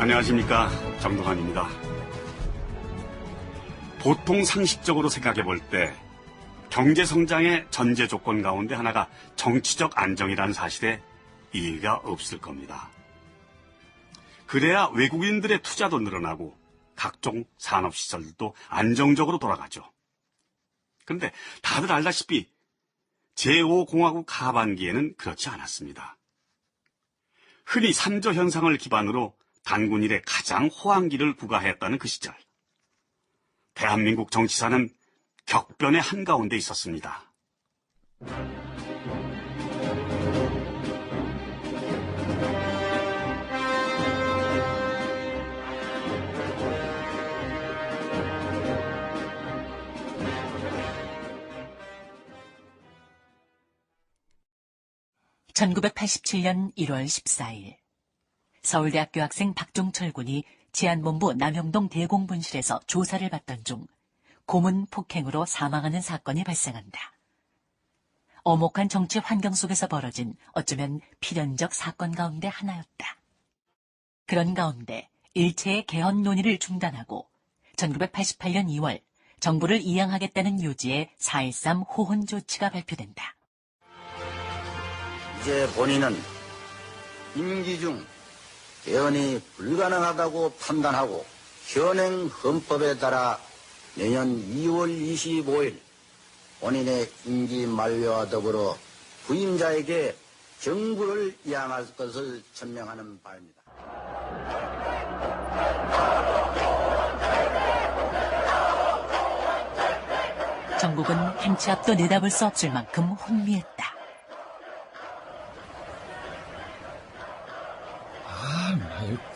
안녕하십니까, 정동환입니다. 보통 상식적으로 생각해 볼 때 경제 성장의 전제 조건 가운데 하나가 정치적 안정이라는 사실에 이의가 없을 겁니다. 그래야 외국인들의 투자도 늘어나고 각종 산업시설도 안정적으로 돌아가죠. 그런데 다들 알다시피 제5공화국 하반기에는 그렇지 않았습니다. 흔히 산저 현상을 기반으로 단군 이래 가장 호황기를 구가했다는 그 시절, 대한민국 정치사는 격변의 한가운데 있었습니다. (1987년 1월 14일) 서울대학교 학생 박종철 군이 치안본부 남영동 대공분실에서 조사를 받던 중 고문 폭행으로 사망하는 사건이 발생한다. 엄혹한 정치 환경 속에서 벌어진 어쩌면 필연적 사건 가운데 하나였다. 그런 가운데 일체의 개헌 논의를 중단하고 1988년 2월 정부를 이양하겠다는 요지의 4.13 호헌 조치가 발표된다. 이제 본인은 임기 중 개헌이 불가능하다고 판단하고 현행 헌법에 따라 내년 2월 25일 본인의 임기 만료와 더불어 부임자에게 정부를 이양할 것을 천명하는 바입니다. 전국은 행치 앞도 내다볼 수 없을 만큼 혼미했다.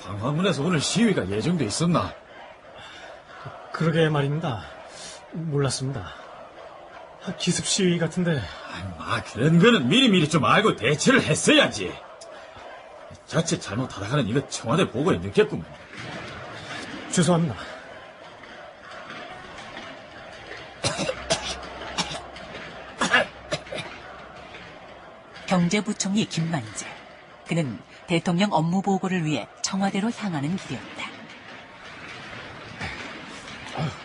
광화문에서 오늘 시위가 예정돼 있었나? 그러게 말입니다. 몰랐습니다. 기습 시위 같은데. 그런 거는 미리미리 좀 알고 대처를 했어야지. 자칫 잘못하다가는 이거 청와대 보고에 넣겠구만. 죄송합니다. 경제부총리 김만재. 그는 대통령 업무 보고를 위해 청와대로 향하는 길이었다.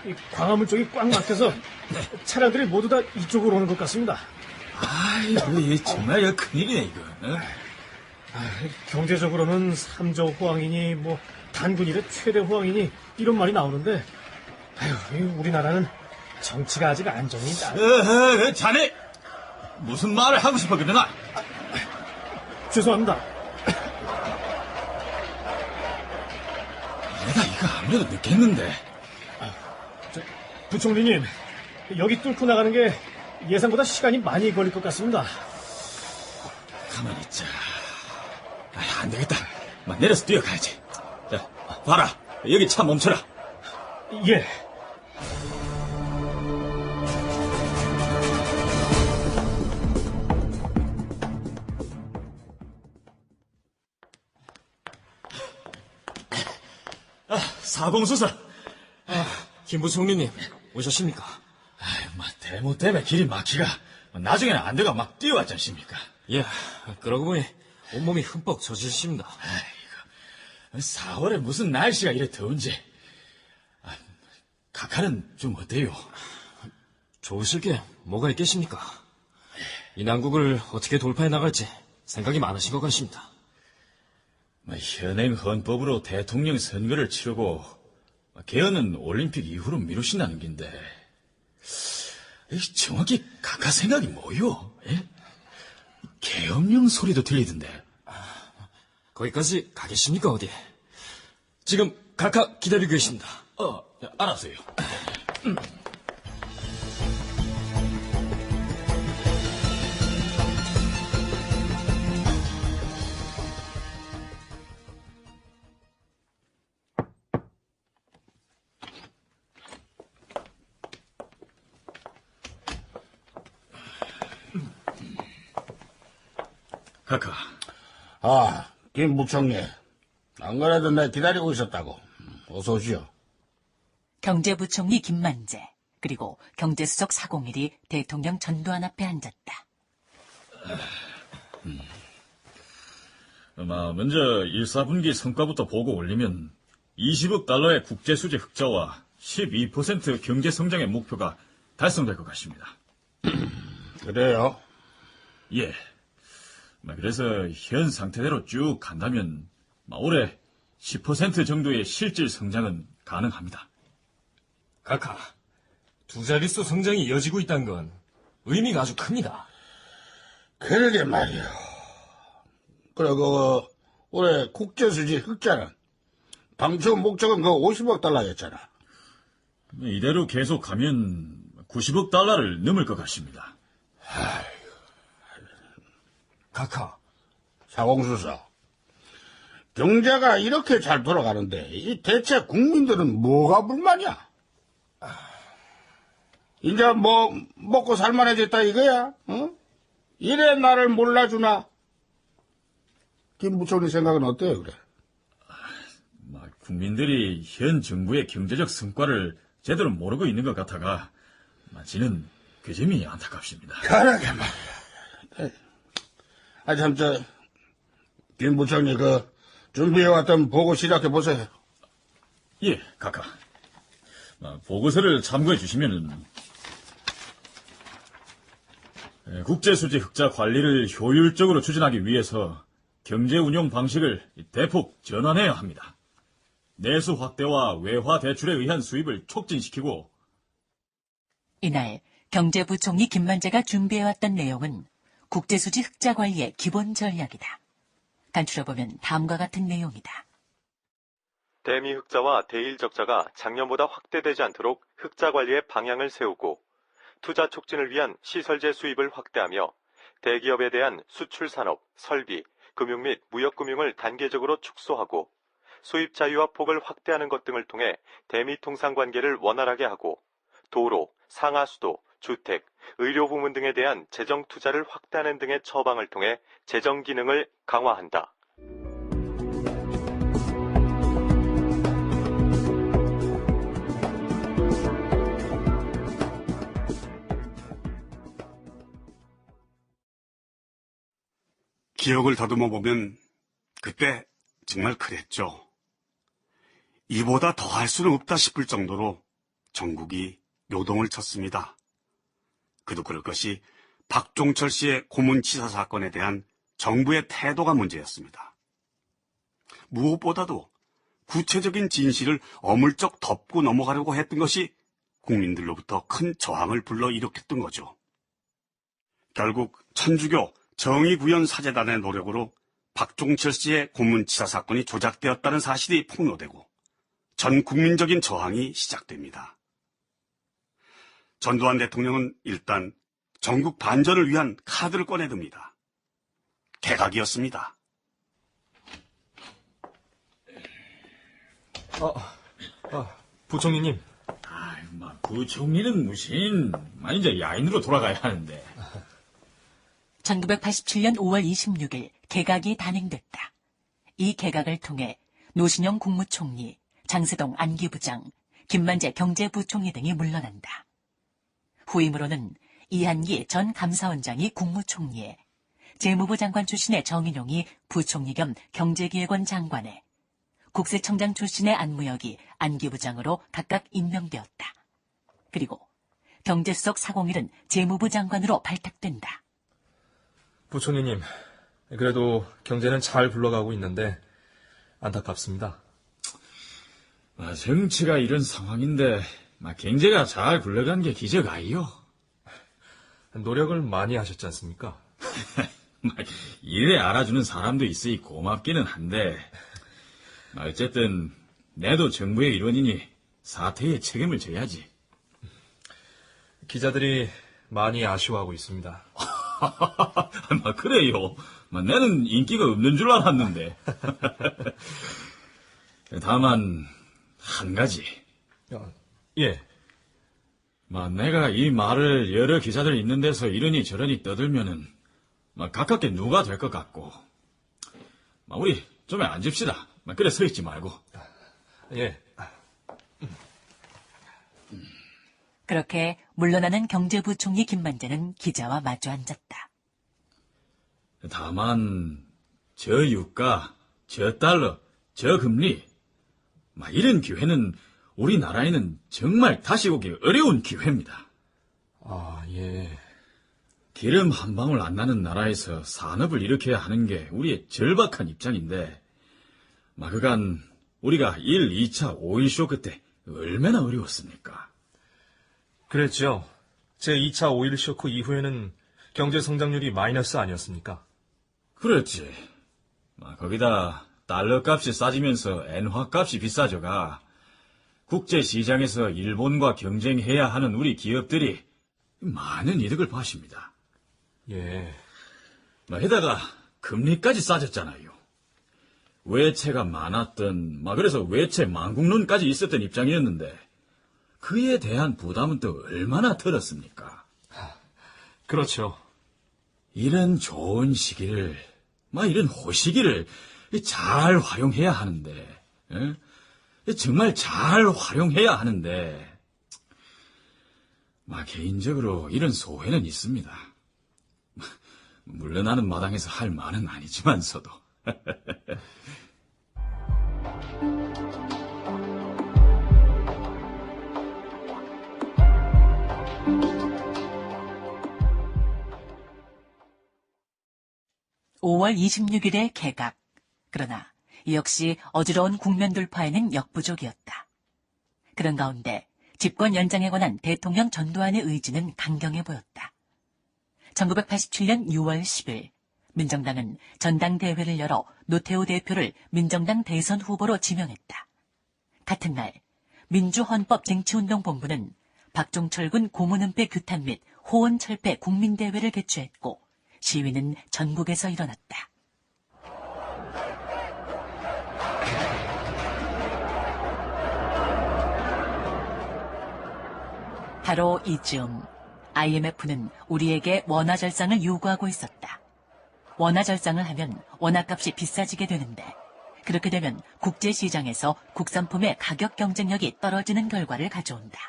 이 광화문 쪽이 꽉 막혀서 차량들이 모두 다 이쪽으로 오는 것 같습니다. 이거 정말 큰일이네, 이거. 경제적으로는 3조 호황이니 단군 이래 최대 호황이니 이런 말이 나오는데 우리나라는 정치가 아직 안정이 자네 무슨 말을 하고 싶어 그러나? 죄송합니다. 내가 이거 아무래도 늦겠는데. 부총리님, 여기 뚫고 나가는 게 예상보다 시간이 많이 걸릴 것 같습니다. 가만히 있자. 안 되겠다. 내려서 뛰어가야지. 자, 봐라. 여기 차 멈춰라. 예. 사공수사. 김 부총리님 오셨습니까? 대모 때문에 길이 막히가. 나중에는 안 돼가 막 뛰어왔지 않습니까? 예, 그러고 보니 온몸이 흠뻑 젖으십니다. 4월에 무슨 날씨가 이래 더운지. 각하는 좀 어때요? 좋으실 게 뭐가 있겠습니까? 이 난국을 어떻게 돌파해 나갈지 생각이 많으신 것 같습니다. 현행 헌법으로 대통령 선거를 치르고 개헌은 올림픽 이후로 미루신다는 긴데 정확히 각하 생각이 뭐요? 예? 계엄령 소리도 들리던데. 거기까지 가겠습니까 어디? 지금 각하 기다리고 계십니다. 알았어요. 각하. 김 부총리. 안 그래도 내 기다리고 있었다고. 어서 오시오. 경제부총리 김만재, 그리고 경제수석 사공일이 대통령 전두환 앞에 앉았다. 먼저 1사분기 성과부터 보고 올리면 20억 달러의 국제수지 흑자와 12% 경제성장의 목표가 달성될 것 같습니다. 그래요? 예. 그래서 현 상태대로 쭉 간다면 올해 10% 정도의 실질 성장은 가능합니다. 카카, 두 자릿수 성장이 이어지고 있다는 건 의미가 아주 큽니다. 그러게 말이요. 그리고 올해 국제수지 흑자는 당초 목적은 그 50억 달러였잖아. 이대로 계속 가면 90억 달러를 넘을 것 같습니다. 카카, 사공수사. 경제가 이렇게 잘 돌아가는데 이 대체 국민들은 뭐가 불만이야? 이제 뭐 먹고 살만해졌다 이거야? 어? 이래 나를 몰라주나? 김 부총리 생각은 어때요, 그래? 국민들이 현 정부의 경제적 성과를 제대로 모르고 있는 것 같아가 저는 그 점이 안타깝습니다. 그러게 말이야. 참, 김 부총리 준비해왔던 보고 시작해보세요. 예, 카카. 보고서를 참고해 주시면은 국제수지 흑자 관리를 효율적으로 추진하기 위해서 경제 운용 방식을 대폭 전환해야 합니다. 내수 확대와 외화 대출에 의한 수입을 촉진시키고 이날 경제부총리 김만재가 준비해왔던 내용은 국제수지 흑자 관리의 기본 전략이다. 간추려보면 다음과 같은 내용이다. 대미 흑자와 대일 적자가 작년보다 확대되지 않도록 흑자 관리의 방향을 세우고 투자 촉진을 위한 시설재 수입을 확대하며 대기업에 대한 수출 산업, 설비, 금융 및 무역금융을 단계적으로 축소하고 수입 자유화 폭을 확대하는 것 등을 통해 대미 통상 관계를 원활하게 하고 도로, 상하수도, 주택, 의료 부문 등에 대한 재정 투자를 확대하는 등의 처방을 통해 재정 기능을 강화한다. 기억을 더듬어 보면 그때 정말 그랬죠. 이보다 더 할 수는 없다 싶을 정도로 전국이 요동을 쳤습니다. 그도 그럴 것이 박종철 씨의 고문치사 사건에 대한 정부의 태도가 문제였습니다. 무엇보다도 구체적인 진실을 어물쩍 덮고 넘어가려고 했던 것이 국민들로부터 큰 저항을 불러일으켰던 거죠. 결국 천주교 정의구현사재단의 노력으로 박종철 씨의 고문치사 사건이 조작되었다는 사실이 폭로되고 전 국민적인 저항이 시작됩니다. 전두환 대통령은 일단 전국 반전을 위한 카드를 꺼내듭니다. 개각이었습니다. 부총리님. 부총리는 무슨, 이제 야인으로 돌아가야 하는데. 1987년 5월 26일 개각이 단행됐다. 이 개각을 통해 노신영 국무총리, 장세동 안기부장, 김만재 경제부총리 등이 물러난다. 후임으로는 이한기 전 감사원장이 국무총리에, 재무부 장관 출신의 정인용이 부총리 겸 경제기획원 장관에, 국세청장 출신의 안무혁이 안기부장으로 각각 임명되었다. 그리고 경제수석 401은 재무부 장관으로 발탁된다. 부총리님, 그래도 경제는 잘 굴러가고 있는데 안타깝습니다. 정치가 이런 상황인데 경제가 잘 굴러간 게 기적 아니요? 노력을 많이 하셨지 않습니까? 이래 알아주는 사람도 있으니 고맙기는 한데 어쨌든 내도 정부의 일원이니 사태에 책임을 져야지. 기자들이 많이 아쉬워하고 있습니다. 그래요. 나는 인기가 없는 줄 알았는데. 다만 한 가지. 예. 내가 이 말을 여러 기자들 있는 데서 이러니 저러니 떠들면은 가깝게 누가 될 것 같고. 우리 좀 앉읍시다. 그래 서 있지 말고. 예. 그렇게 물러나는 경제부총리 김만재는 기자와 마주 앉았다. 다만 저 유가, 저 달러, 저 금리, 이런 기회는 우리나라에는 정말 다시 오기 어려운 기회입니다. 아, 예. 기름 한 방울 안 나는 나라에서 산업을 일으켜야 하는 게 우리의 절박한 입장인데, 그간 우리가 1, 2차 오일 쇼크 때 얼마나 어려웠습니까? 그랬죠. 제 2차 오일 쇼크 이후에는 경제 성장률이 마이너스 아니었습니까? 그렇지. 거기다 달러 값이 싸지면서 엔화 값이 비싸져가 국제 시장에서 일본과 경쟁해야 하는 우리 기업들이 많은 이득을 봤습니다. 예. 게다가 금리까지 싸졌잖아요. 외채가 많았던, 그래서 외채 망국론까지 있었던 입장이었는데 그에 대한 부담은 또 얼마나 덜었습니까? 그렇죠. 이런 좋은 시기를, 이런 호시기를 잘 활용해야 하는데, 정말 잘 활용해야 하는데, 개인적으로 이런 소회는 있습니다. 물러나는 마당에서 할 말은 아니지만서도. (5월 26일에) 개각. 그러나 이 역시 어지러운 국면 돌파에는 역부족이었다. 그런 가운데 집권 연장에 관한 대통령 전두환의 의지는 강경해 보였다. 1987년 6월 10일 민정당은 전당대회를 열어 노태우 대표를 민정당 대선 후보로 지명했다. 같은 날 민주헌법쟁취운동본부는 박종철군 고문은폐 규탄 및 호언철폐 국민대회를 개최했고 시위는 전국에서 일어났다. 바로 이즈음 IMF는 우리에게 원화절상을 요구하고 있었다. 원화절상을 하면 원화값이 비싸지게 되는데 그렇게 되면 국제시장에서 국산품의 가격 경쟁력이 떨어지는 결과를 가져온다.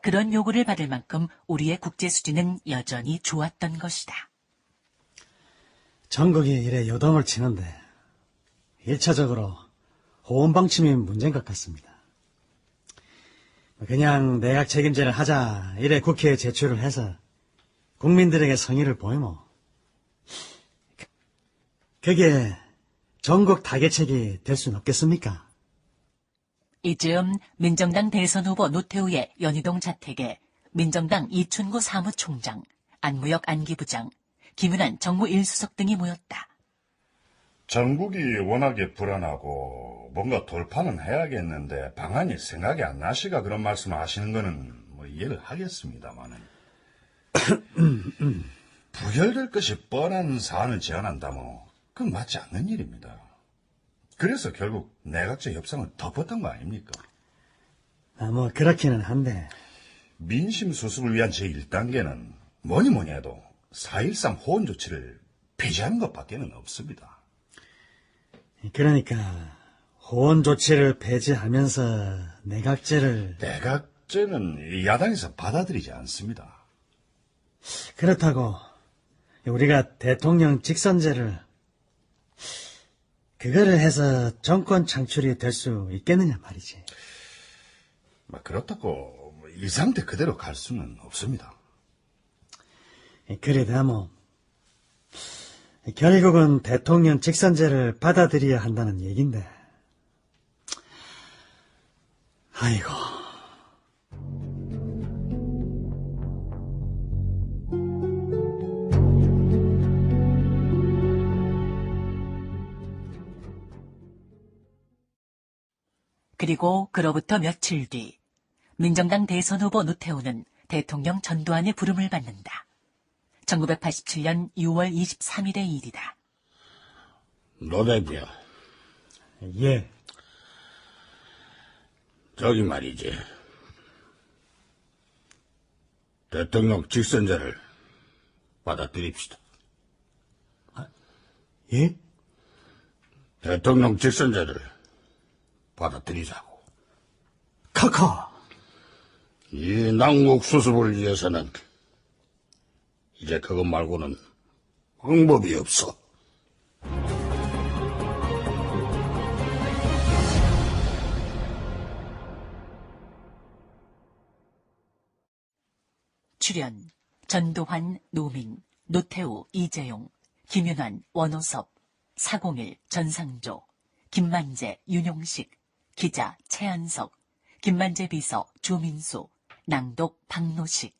그런 요구를 받을 만큼 우리의 국제 수지는 여전히 좋았던 것이다. 전국이 이래 요동을 치는데 1차적으로 호원 방침이 문제인 것 같습니다. 그냥 내각 책임제를 하자 이래 국회에 제출을 해서 국민들에게 성의를 보이면 그게 전국 타개책이 될 수는 없겠습니까? 이즈음 민정당 대선 후보 노태우의 연희동 자택에 민정당 이춘구 사무총장, 안무혁 안기부장, 김윤환 정무 1수석 등이 모였다. 전국이 워낙에 불안하고 뭔가 돌파는 해야겠는데 방안이 생각이 안 나시가 그런 말씀을 하시는 거는 이해를 하겠습니다만은 부결될 것이 뻔한 사안을 제안한다면 그건 맞지 않는 일입니다. 그래서 결국 내각제 협상을 덮었던 거 아닙니까? 그렇기는 한데 민심 수습을 위한 제1단계는 뭐니 해도 4.13 호원 조치를 폐지하는 것밖에는 없습니다. 그러니까 호원 조치를 폐지하면서 내각제를 내각제는 야당에서 받아들이지 않습니다. 그렇다고 우리가 대통령 직선제를 그거를 해서 정권 창출이 될 수 있겠느냐 말이지. 그렇다고 이 상태 그대로 갈 수는 없습니다. 그래도 결국은 대통령 직선제를 받아들여야 한다는 얘긴데. 아이고. 그리고 그로부터 며칠 뒤 민정당 대선 후보 노태우는 대통령 전두환의 부름을 받는다. 1987년 6월 23일의 일이다. 노 대표. 예. 저기 말이지. 대통령 직선제를 받아들입시다. 예? 대통령 직선제를 받아들이자고. 카카. 이 난국 수습을 위해서는 이제 그것 말고는 방법이 없어. 출연 전도환, 노민, 노태우, 이재용, 김윤환, 원호섭, 401, 전상조, 김만재, 윤용식, 기자 최한석, 김만재 비서 조민수, 낭독 박노식.